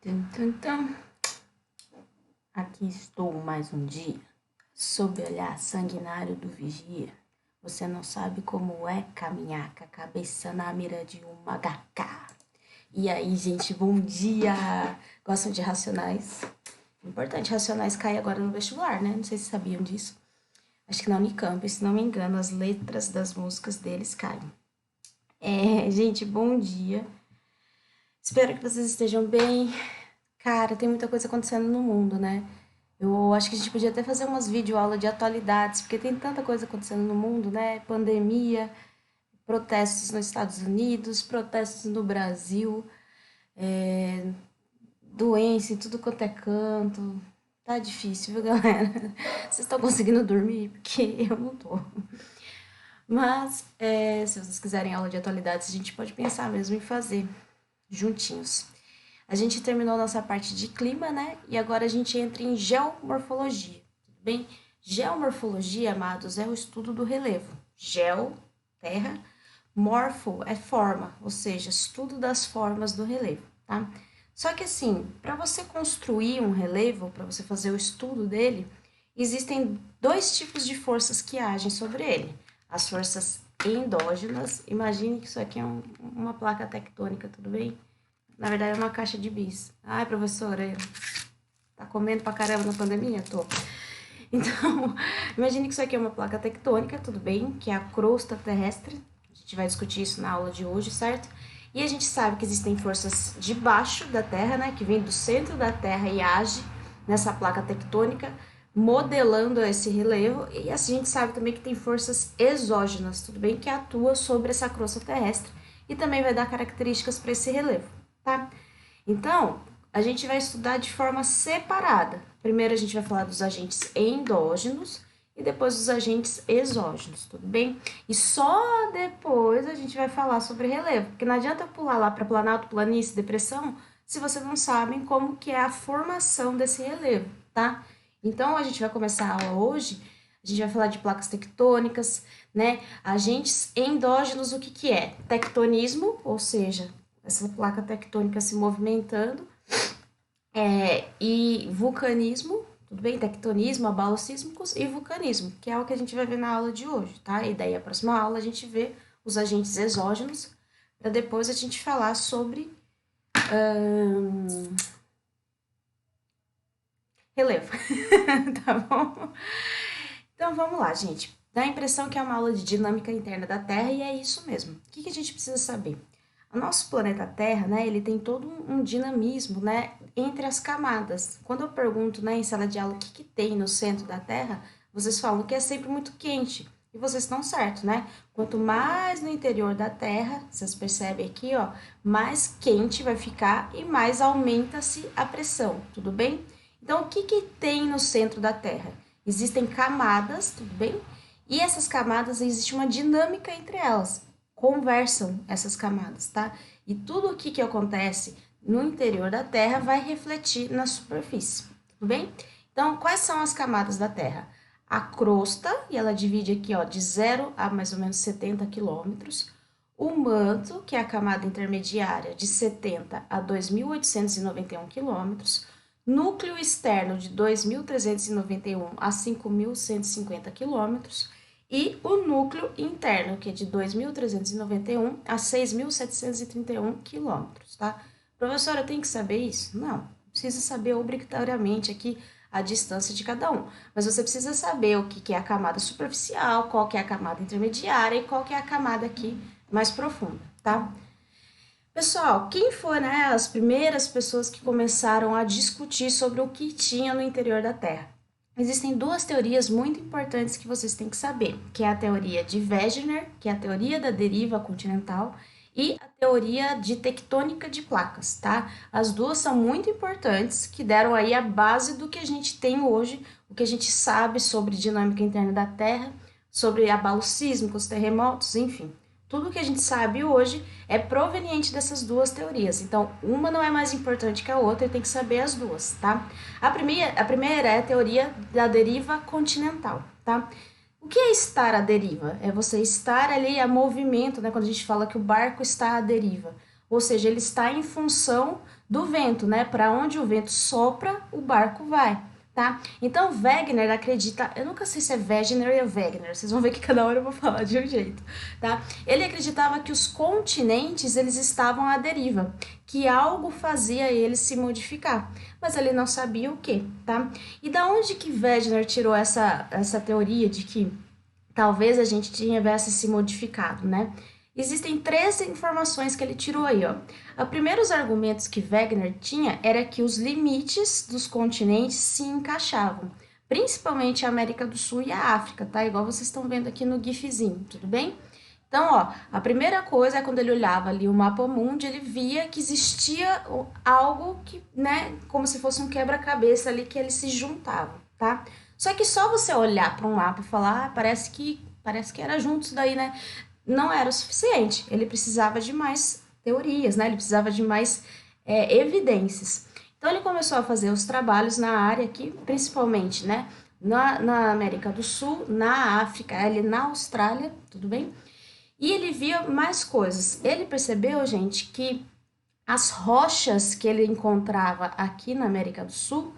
Tum, tum, tum. Aqui estou mais um dia, sob o olhar sanguinário do vigia. Você não sabe como é caminhar com a cabeça na mira de uma HK. E aí, gente, bom dia! Gostam de Racionais? Importante, Racionais cai agora no vestibular, né? Não sei se sabiam disso. Acho que na Unicamp, se não me engano, as letras das músicas deles caem. Gente, bom dia. Espero que vocês estejam bem. Cara, tem muita coisa acontecendo no mundo, né? Eu acho que a gente podia até fazer umas videoaulas de atualidades, porque tem tanta coisa acontecendo no mundo, né? Pandemia, protestos nos Estados Unidos, protestos no Brasil, doença em tudo quanto é canto. Tá difícil, viu, galera? Vocês estão conseguindo dormir? Porque eu não tô. Mas, se vocês quiserem aula de atualidades, a gente pode pensar mesmo em fazer juntinhos. A gente terminou nossa parte de clima, né? E agora a gente entra em geomorfologia, tudo bem? Geomorfologia, amados, é o estudo do relevo. Geo, terra, morfo é forma, ou seja, estudo das formas do relevo, tá? Só que assim, para você construir um relevo, para você fazer o estudo dele, existem dois tipos de forças que agem sobre ele. As forças endógenas, imagine que isso aqui é uma placa tectônica, tudo bem? Na verdade, é uma caixa de bis. Ai, professora, tá comendo pra caramba na pandemia? Tô. Então, imagine que isso aqui é uma placa tectônica, tudo bem? Que é a crosta terrestre. A gente vai discutir isso na aula de hoje, certo? E a gente sabe que existem forças debaixo da Terra, né? Que vem do centro da Terra e age nessa placa tectônica, modelando esse relevo. E a gente sabe também que tem forças exógenas, tudo bem? Que atuam sobre essa crosta terrestre e também vai dar características para esse relevo, tá? Então, a gente vai estudar de forma separada. Primeiro a gente vai falar dos agentes endógenos e depois dos agentes exógenos, tudo bem? E só depois a gente vai falar sobre relevo, porque não adianta eu pular lá para planalto, planície, depressão, se vocês não sabem como que é a formação desse relevo, tá? Então, a gente vai começar a aula hoje, a gente vai falar de placas tectônicas, né? Agentes endógenos, o que que é? Tectonismo, ou seja, essa placa tectônica se movimentando, e vulcanismo, tudo bem? Tectonismo, abalos sísmicos e vulcanismo, que é o que a gente vai ver na aula de hoje, tá? E daí, a próxima aula, a gente vê os agentes exógenos, para depois a gente falar sobre relevo, tá bom? Então, vamos lá, gente. Dá a impressão que é uma aula de dinâmica interna da Terra e é isso mesmo. O que a gente precisa saber? O nosso planeta Terra, né, ele tem todo um dinamismo, né, entre as camadas. Quando eu pergunto, né, em sala de aula o que tem no centro da Terra, vocês falam que é sempre muito quente. E vocês estão certos, né? Quanto mais no interior da Terra, vocês percebem aqui, ó, mais quente vai ficar e mais aumenta-se a pressão, tudo bem? Então, o que tem no centro da Terra? Existem camadas, tudo bem? E essas camadas, existe uma dinâmica entre elas. Conversam essas camadas, tá? E tudo o que acontece no interior da Terra vai refletir na superfície, tudo bem? Então, quais são as camadas da Terra? A crosta, e ela divide aqui, ó, de 0 a mais ou menos 70 quilômetros. O manto, que é a camada intermediária, de 70 a 2.891 quilômetros. Núcleo externo, de 2.391 a 5.150 quilômetros. E o núcleo interno, que é de 2.391 a 6.731 quilômetros, tá? Professora, eu tenho que saber isso? Não, precisa saber obrigatoriamente aqui a distância de cada um. Mas você precisa saber o que é a camada superficial, qual que é a camada intermediária e qual que é a camada aqui mais profunda, tá? Pessoal, quem foi, né, as primeiras pessoas que começaram a discutir sobre o que tinha no interior da Terra? Existem duas teorias muito importantes que vocês têm que saber, que é a teoria de Wegener, que é a teoria da deriva continental, e a teoria de tectônica de placas, tá? As duas são muito importantes, que deram aí a base do que a gente tem hoje, o que a gente sabe sobre dinâmica interna da Terra, sobre abalos sísmicos, terremotos, enfim. Tudo que a gente sabe hoje é proveniente dessas duas teorias. Então, uma não é mais importante que a outra e tem que saber as duas, tá? A primeira é a teoria da deriva continental, tá? O que é estar à deriva? É você estar ali a movimento, né? Quando a gente fala que o barco está à deriva. Ou seja, ele está em função do vento, né? Para onde o vento sopra, o barco vai, tá? Então Wegener acredita, eu nunca sei se é Wegener ou Wegener, vocês vão ver que cada hora eu vou falar de um jeito, tá? Ele acreditava que os continentes eles estavam à deriva, que algo fazia eles se modificar, mas ele não sabia o que, tá? E da onde que Wegener tirou essa teoria de que talvez a gente tivesse se modificado, né? Existem três informações que ele tirou aí, ó. Os primeiros argumentos que Wegener tinha era que os limites dos continentes se encaixavam, principalmente a América do Sul e a África, tá? Igual vocês estão vendo aqui no gifzinho, tudo bem? Então, ó, a primeira coisa é quando ele olhava ali o mapa mundi, ele via que existia algo que, né, como se fosse um quebra-cabeça ali que eles se juntavam, tá? Só que só você olhar para um mapa e falar, parece que era junto isso daí, né? Não era o suficiente. Ele precisava de mais teorias, né? Ele precisava de mais evidências. Então ele começou a fazer os trabalhos na área aqui, principalmente, né? Na América do Sul, na África, ali na Austrália, tudo bem? E ele via mais coisas. Ele percebeu, gente, que as rochas que ele encontrava aqui na América do Sul,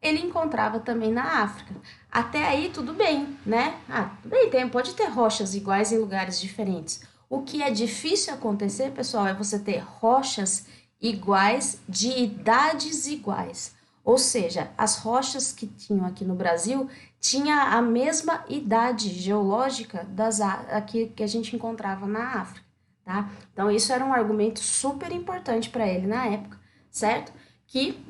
ele encontrava também na África. Até aí tudo bem, né? Tudo bem, pode ter rochas iguais em lugares diferentes. O que é difícil acontecer, pessoal, é você ter rochas iguais de idades iguais. Ou seja, as rochas que tinham aqui no Brasil tinha a mesma idade geológica das aqui que a gente encontrava na África, tá? Então isso era um argumento super importante para ele na época, certo? Que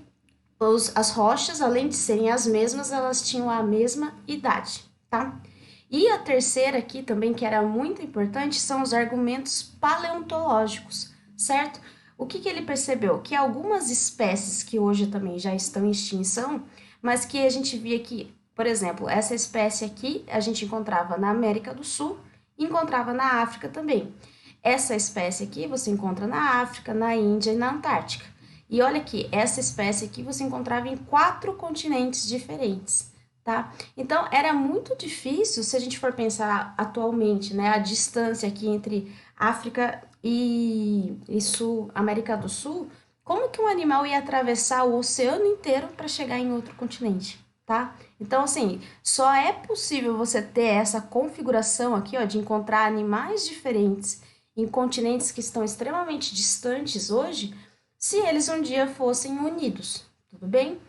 as rochas, além de serem as mesmas, elas tinham a mesma idade, tá? E a terceira aqui também, que era muito importante, são os argumentos paleontológicos, certo? O que ele percebeu? Que algumas espécies que hoje também já estão em extinção, mas que a gente via que, por exemplo, essa espécie aqui a gente encontrava na América do Sul e encontrava na África também. Essa espécie aqui você encontra na África, na Índia e na Antártica. E olha aqui, essa espécie aqui você encontrava em 4 continentes diferentes, tá? Então, era muito difícil, se a gente for pensar atualmente, né, a distância aqui entre África e Sul, América do Sul, como que um animal ia atravessar o oceano inteiro para chegar em outro continente, tá? Então, assim, só é possível você ter essa configuração aqui, ó, de encontrar animais diferentes em continentes que estão extremamente distantes hoje, se eles um dia fossem unidos, tudo bem?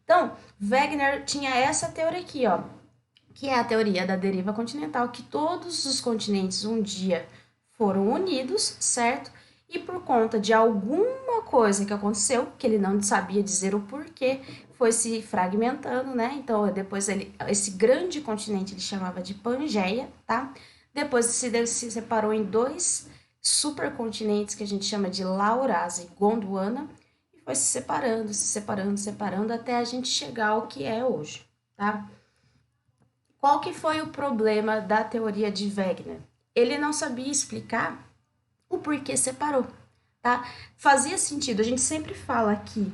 Então, Wegener tinha essa teoria aqui, ó, que é a teoria da deriva continental, que todos os continentes um dia foram unidos, certo? E por conta de alguma coisa que aconteceu, que ele não sabia dizer o porquê, foi se fragmentando, né? Então, depois esse grande continente ele chamava de Pangeia, tá? Depois se separou em 2 supercontinentes que a gente chama de Laurásia e Gondwana, e foi se separando, separando, até a gente chegar ao que é hoje, tá? Qual que foi o problema da teoria de Wegener? Ele não sabia explicar o porquê separou, tá? Fazia sentido, a gente sempre fala que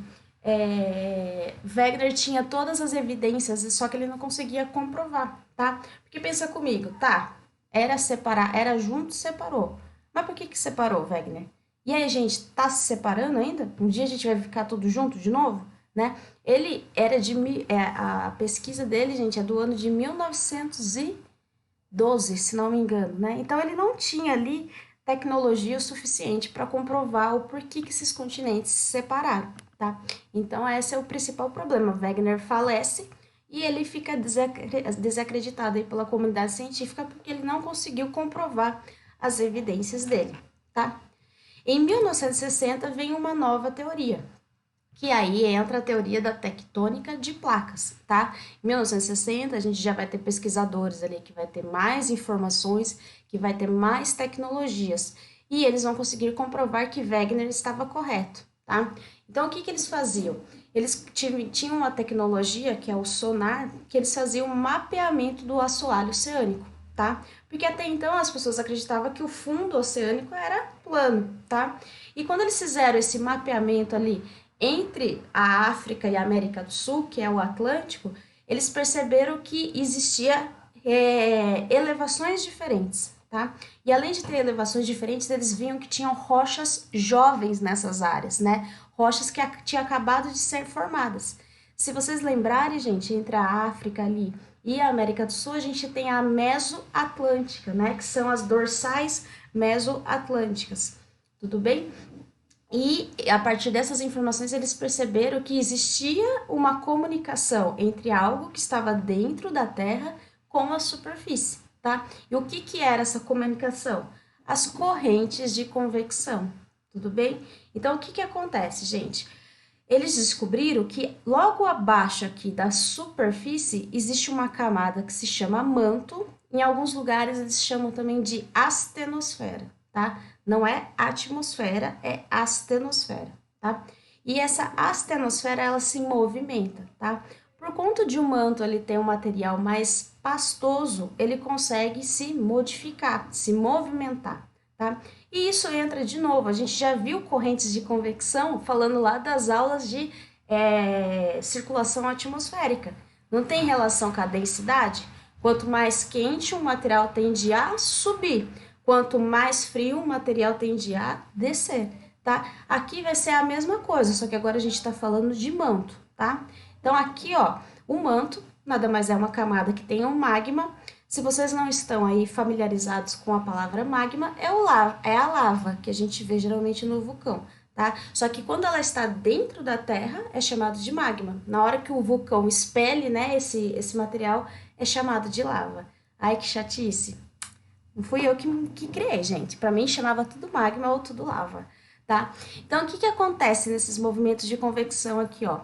Wegener tinha todas as evidências, só que ele não conseguia comprovar, tá? Porque pensa comigo, tá? Era separar, era junto, separou. Mas por que separou, Wegener? E aí, gente, tá se separando ainda? Um dia a gente vai ficar tudo junto de novo, né? Ele era a pesquisa dele, gente, é do ano de 1912, se não me engano, né? Então ele não tinha ali tecnologia o suficiente para comprovar o porquê que esses continentes se separaram, tá? Então esse é o principal problema. Wegener falece e ele fica desacreditado aí pela comunidade científica porque ele não conseguiu comprovar as evidências dele, tá? Em 1960 vem uma nova teoria, que aí entra a teoria da tectônica de placas, tá? Em 1960 a gente já vai ter pesquisadores ali que vai ter mais informações, que vai ter mais tecnologias, e eles vão conseguir comprovar que Wegener estava correto, tá? Então o que eles faziam? Eles tinham uma tecnologia, que é o sonar, que eles faziam um mapeamento do assoalho oceânico, tá? Porque até então as pessoas acreditavam que o fundo oceânico era plano, tá? E quando eles fizeram esse mapeamento ali entre a África e a América do Sul, que é o Atlântico, eles perceberam que existia elevações diferentes, tá? E além de ter elevações diferentes, eles viam que tinham rochas jovens nessas áreas, né? rochas que tinham acabado de ser formadas. Se vocês lembrarem, gente, entre a África ali e a América do Sul, a gente tem a Mesoatlântica, né? Que são as dorsais mesoatlânticas. Tudo bem? E a partir dessas informações eles perceberam que existia uma comunicação entre algo que estava dentro da Terra com a superfície, tá? E o que era essa comunicação? As correntes de convecção, tudo bem? Então, o que acontece, gente? Eles descobriram que logo abaixo aqui da superfície existe uma camada que se chama manto. Em alguns lugares eles chamam também de astenosfera, tá? Não é atmosfera, é astenosfera, tá? E essa astenosfera, ela se movimenta, tá? Por conta de um manto ele ter um material mais pastoso, ele consegue se modificar, se movimentar, tá? E isso entra de novo, a gente já viu correntes de convecção falando lá das aulas de circulação atmosférica. Não tem relação com a densidade? Quanto mais quente o material tende a subir, quanto mais frio o material tende a descer, tá? Aqui vai ser a mesma coisa, só que agora a gente está falando de manto, tá? Então aqui, ó, o manto nada mais é uma camada que tem um magma. Se vocês não estão aí familiarizados com a palavra magma, é a lava que a gente vê geralmente no vulcão, tá? Só que quando ela está dentro da terra, é chamado de magma. Na hora que o vulcão expele, né, esse material, é chamado de lava. Ai, que chatice. Não fui eu que criei, gente. Para mim, chamava tudo magma ou tudo lava, tá? Então, o que acontece nesses movimentos de convecção aqui, ó?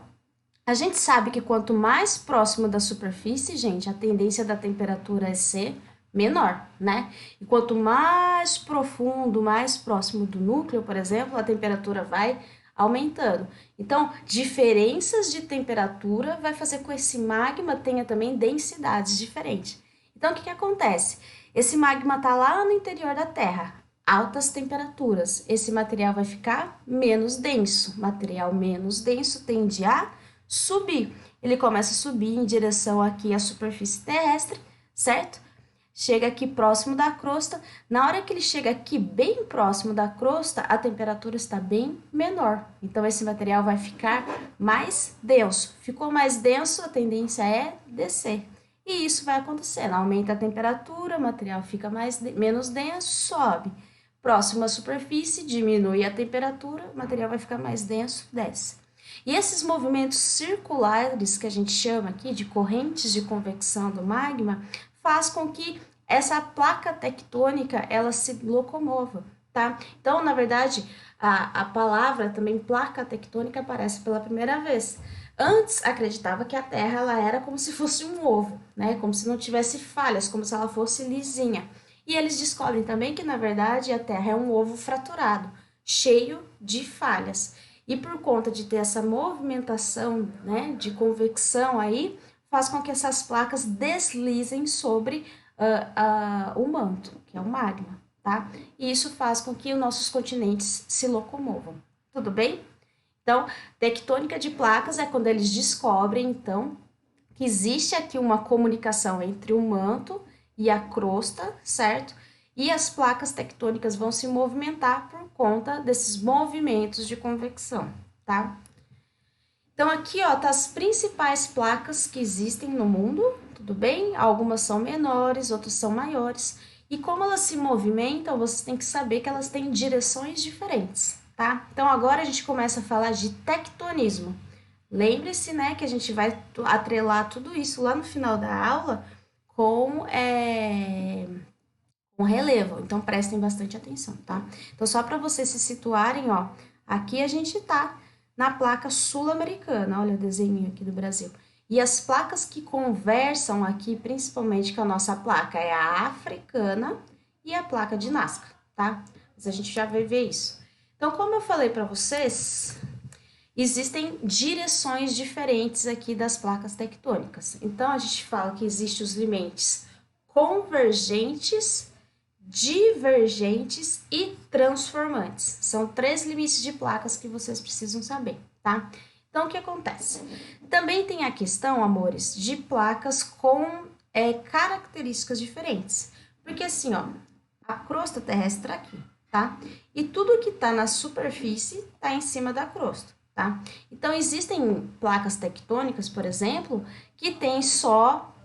A gente sabe que quanto mais próximo da superfície, gente, a tendência da temperatura é ser menor, né? E quanto mais profundo, mais próximo do núcleo, por exemplo, a temperatura vai aumentando. Então, diferenças de temperatura vai fazer com que esse magma tenha também densidades diferentes. Então, o que acontece? Esse magma está lá no interior da Terra, altas temperaturas. Esse material vai ficar menos denso. Material menos denso tende a subir. Ele começa a subir em direção aqui à superfície terrestre, certo? Chega aqui próximo da crosta. Na hora que ele chega aqui bem próximo da crosta, a temperatura está bem menor. Então, esse material vai ficar mais denso. Ficou mais denso, a tendência é descer. E isso vai acontecendo. Aumenta a temperatura, o material fica menos denso, sobe. Próximo à superfície, diminui a temperatura, o material vai ficar mais denso, desce. E esses movimentos circulares, que a gente chama aqui de correntes de convecção do magma, faz com que essa placa tectônica, ela se locomova, tá? Então, na verdade, a palavra também placa tectônica aparece pela primeira vez. Antes, acreditava que a Terra ela era como se fosse um ovo, né? Como se não tivesse falhas, como se ela fosse lisinha. E eles descobrem também que, na verdade, a Terra é um ovo fraturado, cheio de falhas. E por conta de ter essa movimentação, né, de convecção aí, faz com que essas placas deslizem sobre o manto, que é o magma, tá? E isso faz com que os nossos continentes se locomovam. Tudo bem? Então, tectônica de placas é quando eles descobrem, então, que existe aqui uma comunicação entre o manto e a crosta, certo? E as placas tectônicas vão se movimentar por conta desses movimentos de convecção, tá? Então, aqui, ó, tá as principais placas que existem no mundo, tudo bem? Algumas são menores, outras são maiores. E como elas se movimentam, você tem que saber que elas têm direções diferentes, tá? Então, agora a gente começa a falar de tectonismo. Lembre-se, né, que a gente vai atrelar tudo isso lá no final da aula com relevo. Então, prestem bastante atenção, tá? Então, só para vocês se situarem, ó, aqui a gente tá na placa sul-americana, olha o desenho aqui do Brasil. E as placas que conversam aqui, principalmente com a nossa placa, é a africana e a placa de Nazca, tá? Mas a gente já vai ver isso. Então, como eu falei para vocês, existem direções diferentes aqui das placas tectônicas. Então, a gente fala que existem os limites convergentes, divergentes e transformantes. São 3 limites de placas que vocês precisam saber, tá? Então, o que acontece? Também tem a questão, amores, de placas com características diferentes. Porque assim, ó, a crosta terrestre tá aqui, tá? E tudo que tá na superfície tá em cima da crosta. tá? Então, existem placas tectônicas, por exemplo, que tem só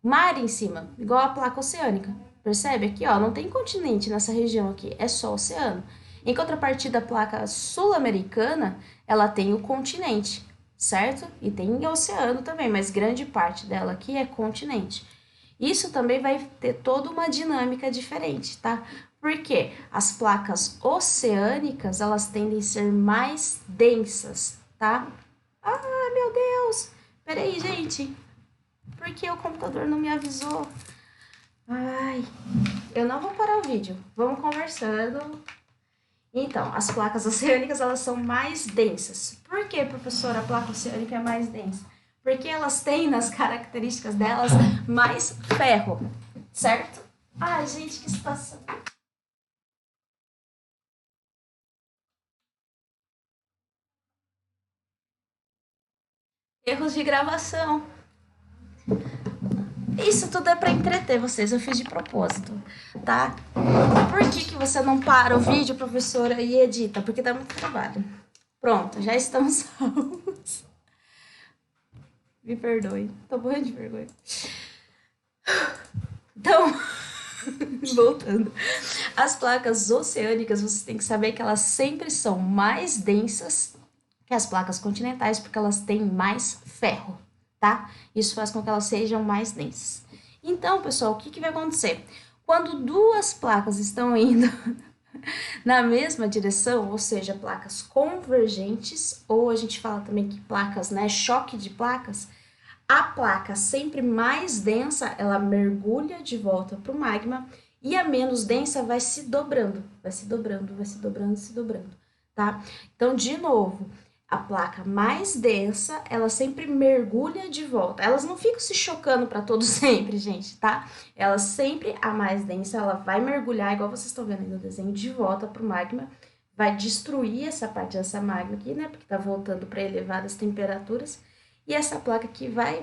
mar em cima, igual a placa oceânica. Percebe aqui, ó, não tem continente nessa região aqui, é só oceano. Em contrapartida, a placa sul-americana, ela tem o continente, certo? E tem oceano também, mas grande parte dela aqui é continente. Isso também vai ter toda uma dinâmica diferente, tá? Porque as placas oceânicas, elas tendem a ser mais densas, tá? Ah, meu Deus! Peraí, gente. Por que o computador não me avisou? Ai, eu não vou parar o vídeo. Vamos conversando. Então, as placas oceânicas, elas são mais densas. Por que, professora, a placa oceânica é mais densa? Porque elas têm nas características delas mais ferro, certo? Ai, gente, que situação. Erros de gravação. Isso tudo é para entreter vocês, eu fiz de propósito, tá? Por que você não para o vídeo, professora, e edita? Porque dá muito trabalho. Pronto, já estamos salvos. Me perdoe, tô morrendo de vergonha. Então, voltando. As placas oceânicas, você tem que saber que elas sempre são mais densas que as placas continentais, porque elas têm mais ferro, tá? Isso faz com que elas sejam mais densas. Então, pessoal, o que vai acontecer? Quando duas placas estão indo na mesma direção, ou seja, placas convergentes, ou a gente fala também que placas, né, choque de placas, a placa sempre mais densa, ela mergulha de volta para o magma e a menos densa vai se dobrando, vai se dobrando, vai se dobrando, se dobrando, tá? Então, de novo, a placa mais densa, ela sempre mergulha de volta. Elas não ficam se chocando para todo sempre, gente, tá? Ela sempre, a mais densa, ela vai mergulhar, igual vocês estão vendo aí no desenho, de volta pro magma, vai destruir essa parte dessa magma aqui, né? Porque tá voltando para elevadas temperaturas. E essa placa aqui vai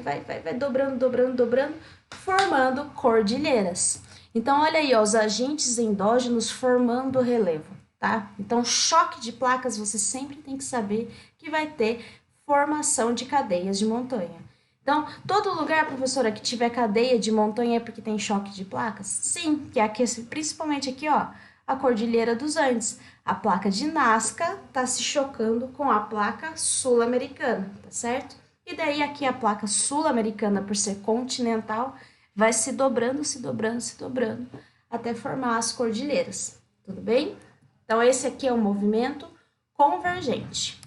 dobrando, dobrando, dobrando, formando cordilheiras. Então, olha aí, ó, os agentes endógenos formando o relevo, tá? Então, choque de placas, você sempre tem que saber que vai ter formação de cadeias de montanha. Então, todo lugar, professora, que tiver cadeia de montanha é porque tem choque de placas? Sim, que é aqui, principalmente aqui, ó, a Cordilheira dos Andes. A placa de Nazca está se chocando com a placa sul-americana, tá certo? E daí aqui a placa sul-americana, por ser continental, vai se dobrando, se dobrando, se dobrando, até formar as cordilheiras, tudo bem? Então, esse aqui é o movimento convergente.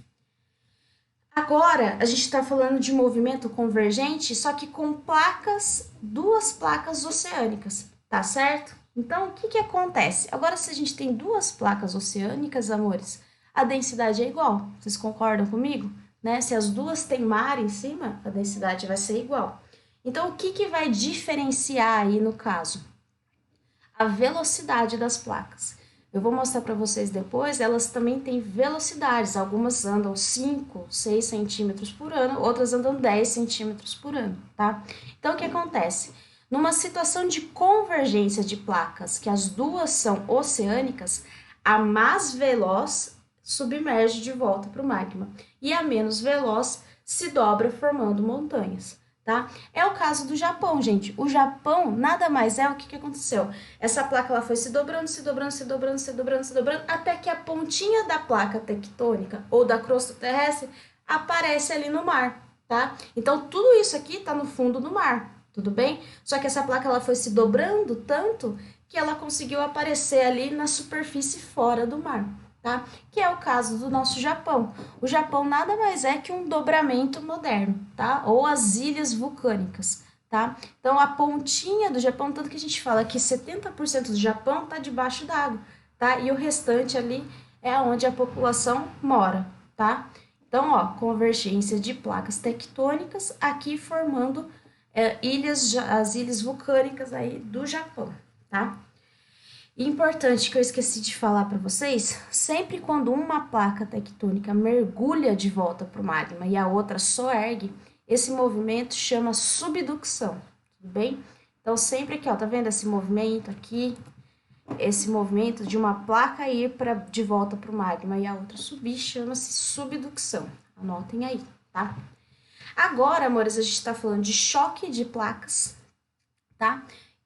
Agora, a gente está falando de movimento convergente, só que com placas, duas placas oceânicas, tá certo? Então, o que acontece? Agora, se a gente tem duas placas oceânicas, amores, a densidade é igual. Vocês concordam comigo? Né? Se as duas têm mar em cima, a densidade vai ser igual. Então, o que vai diferenciar aí no caso? A velocidade das placas. Eu vou mostrar para vocês depois, elas também têm velocidades. Algumas andam 5, 6 centímetros por ano, outras andam 10 centímetros por ano, tá? Então, o que acontece? Numa situação de convergência de placas, que as duas são oceânicas, a mais veloz submerge de volta para o magma e a menos veloz se dobra formando montanhas, tá? É o caso do Japão, gente. O Japão nada mais é o que aconteceu. Essa placa ela foi se dobrando, se dobrando, se dobrando, se dobrando, se dobrando, até que a pontinha da placa tectônica ou da crosta terrestre aparece ali no mar, tá? Então tudo isso aqui tá no fundo do mar, tudo bem? Só que essa placa ela foi se dobrando tanto que ela conseguiu aparecer ali na superfície fora do mar. Tá? Que é o caso do nosso Japão. O Japão nada mais é que um dobramento moderno, tá? Ou as ilhas vulcânicas, tá? Então, a pontinha do Japão, tanto que a gente fala que 70% do Japão está debaixo d'água, tá? E o restante ali é onde a população mora, tá? Então, ó, convergência de placas tectônicas aqui formando as ilhas vulcânicas aí do Japão, tá? Importante que eu esqueci de falar para vocês, sempre quando uma placa tectônica mergulha de volta para o magma e a outra só ergue, esse movimento chama subducção, tudo bem? Então, sempre aqui, ó, tá vendo esse movimento aqui? esse movimento de uma placa ir de volta para o magma e a outra subir, chama-se subducção. Anotem aí, tá? Agora, amores, a gente está falando de choque de placas, tá?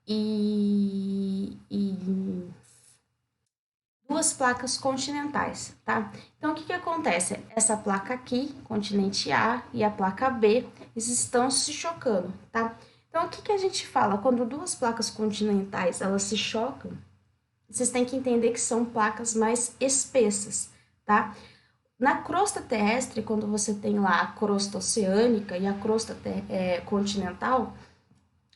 E duas placas continentais, tá? Então, o que acontece? Essa placa aqui, continente A, e a placa B, eles estão se chocando, tá? Então, o que a gente fala? Quando duas placas continentais, elas se chocam, vocês têm que entender que são placas mais espessas, tá? Na crosta terrestre, quando você tem lá a crosta oceânica e a crosta continental,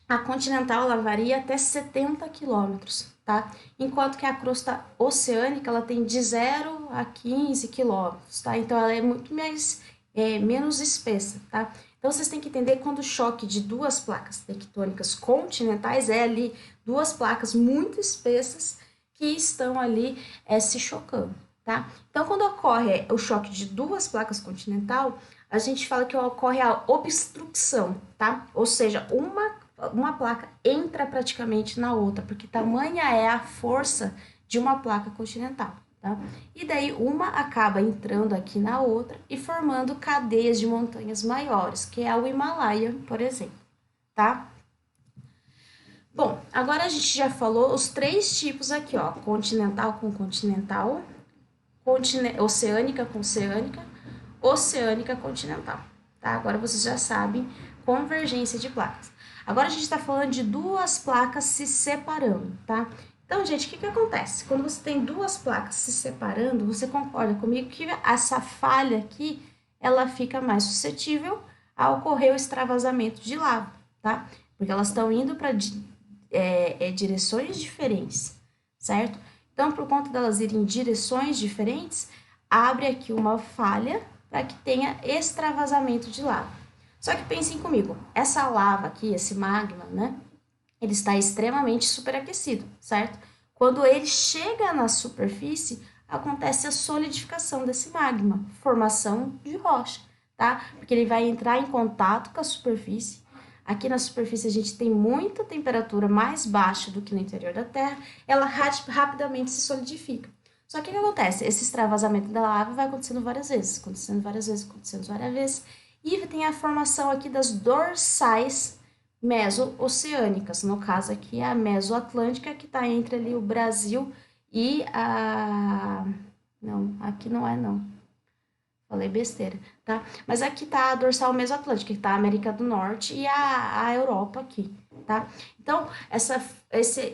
a continental ela varia até 70 quilômetros, tá? Enquanto que a crosta oceânica ela tem de 0 a 15 quilômetros, tá? Então ela é muito menos espessa, tá? Então vocês têm que entender quando o choque de duas placas tectônicas continentais é ali duas placas muito espessas que estão ali se chocando, tá? Então quando ocorre o choque de duas placas continental, a gente fala que ocorre a obstrução, tá? Ou seja, uma placa entra praticamente na outra, porque tamanha é a força de uma placa continental, tá? E daí uma acaba entrando aqui na outra e formando cadeias de montanhas maiores, que é o Himalaia, por exemplo, tá? Bom, agora a gente já falou os três tipos aqui, ó, continental com continental, oceânica com oceânica, oceânica continental, tá? Agora vocês já sabem convergência de placas. Agora a gente está falando de duas placas se separando, tá? Então, gente, o que acontece? Quando você tem duas placas se separando, você concorda comigo que essa falha aqui, ela fica mais suscetível a ocorrer o extravasamento de lava, tá? Porque elas estão indo para direções diferentes, certo? Então, por conta delas irem em direções diferentes, abre aqui uma falha para que tenha extravasamento de lava. Só que pensem comigo, essa lava aqui, esse magma, né? Ele está extremamente superaquecido, certo? Quando ele chega na superfície, acontece a solidificação desse magma, formação de rocha, tá? Porque ele vai entrar em contato com a superfície. Aqui na superfície a gente tem muita temperatura mais baixa do que no interior da Terra, ela rapidamente se solidifica. Só que o que acontece? Esse extravasamento da lava vai acontecendo várias vezes, e tem a formação aqui das dorsais meso-oceânicas, no caso aqui é a mesoatlântica, que está entre ali o Brasil e a... Não, aqui não é não. Falei besteira, tá? Mas aqui tá a dorsal mesoatlântica, que tá a América do Norte e a Europa aqui, tá? Então, essa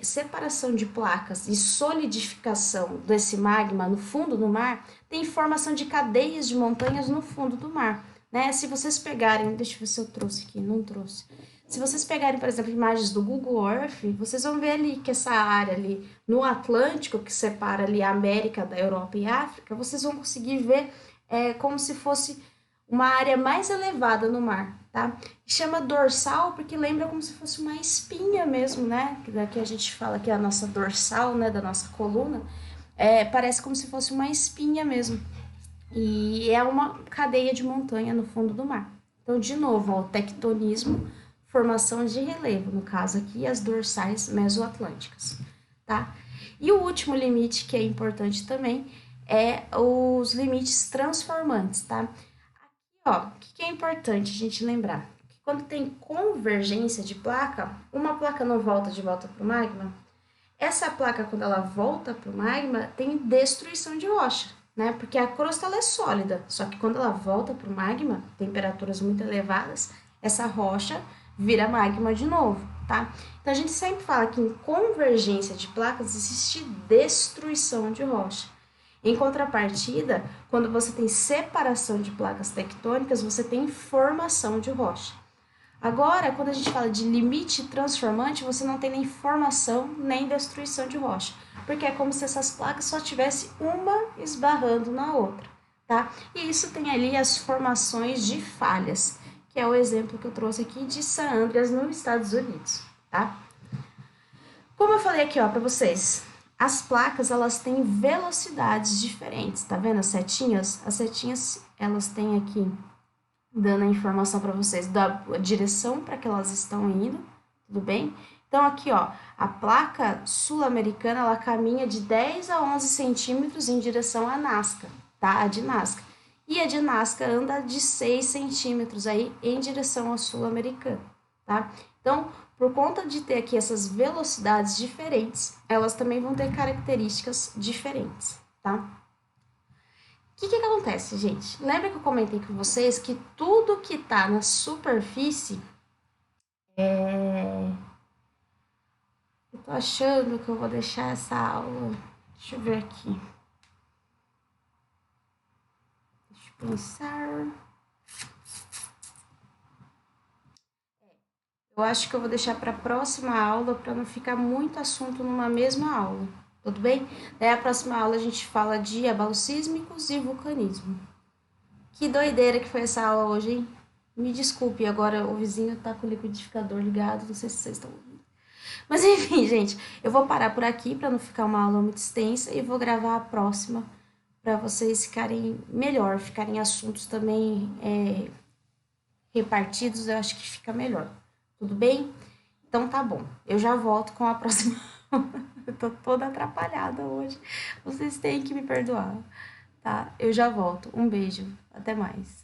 separação de placas e solidificação desse magma no fundo do mar tem formação de cadeias de montanhas no fundo do mar, né? Se vocês pegarem, deixa eu ver se eu trouxe aqui, não trouxe. Se vocês pegarem, por exemplo, imagens do Google Earth, vocês vão ver ali que essa área ali no Atlântico, que separa ali a América da Europa e a África, vocês vão conseguir ver como se fosse uma área mais elevada no mar, tá? Chama dorsal porque lembra como se fosse uma espinha mesmo, né? Que a gente fala que é a nossa dorsal, né, da nossa coluna, parece como se fosse uma espinha mesmo. E é uma cadeia de montanha no fundo do mar. Então, de novo, ó, o tectonismo, formação de relevo, no caso aqui, as dorsais mesoatlânticas, tá? E o último limite que é importante também é os limites transformantes, tá? Aqui, ó, o que é importante a gente lembrar? Que quando tem convergência de placa, uma placa não volta de volta para o magma, essa placa, quando ela volta para o magma, tem destruição de rocha, né? Porque a crosta ela é sólida, só que quando ela volta para o magma, temperaturas muito elevadas, essa rocha vira magma de novo, tá? Então a gente sempre fala que em convergência de placas existe destruição de rocha. Em contrapartida, quando você tem separação de placas tectônicas, você tem formação de rocha. Agora, quando a gente fala de limite transformante, você não tem nem formação nem destruição de rocha, porque é como se essas placas só tivesse uma esbarrando na outra, tá? E isso tem ali as formações de falhas, que é o exemplo que eu trouxe aqui de San Andreas, nos Estados Unidos, tá? Como eu falei aqui, ó, para vocês, as placas, elas têm velocidades diferentes, tá vendo as setinhas? As setinhas, elas têm aqui, dando a informação para vocês da direção para que elas estão indo, tudo bem? Então, aqui, ó, a placa sul-americana, ela caminha de 10 a 11 centímetros em direção à Nazca, tá? A de Nazca. E a de Nazca anda de 6 centímetros aí em direção ao sul-americano, tá? Então, por conta de ter aqui essas velocidades diferentes, elas também vão ter características diferentes, tá? O que acontece, gente? Lembra que eu comentei com vocês que tudo que tá na superfície é... Eu tô achando que eu vou deixar essa aula. Deixa eu ver aqui. Deixa eu pensar. Eu acho que eu vou deixar para a próxima aula para não ficar muito assunto numa mesma aula. Tudo bem? Daí a próxima aula a gente fala de abalos sísmicos e vulcanismo. Que doideira que foi essa aula hoje, hein? Me desculpe, agora o vizinho tá com o liquidificador ligado, não sei se vocês estão ouvindo. Mas enfim, gente, eu vou parar por aqui para não ficar uma aula muito extensa e vou gravar a próxima para vocês ficarem melhor, ficarem assuntos também repartidos, eu acho que fica melhor. Tudo bem? Então tá bom. Eu já volto com a próxima. Eu tô toda atrapalhada hoje. Vocês têm que me perdoar, tá? Eu já volto. Um beijo. Até mais.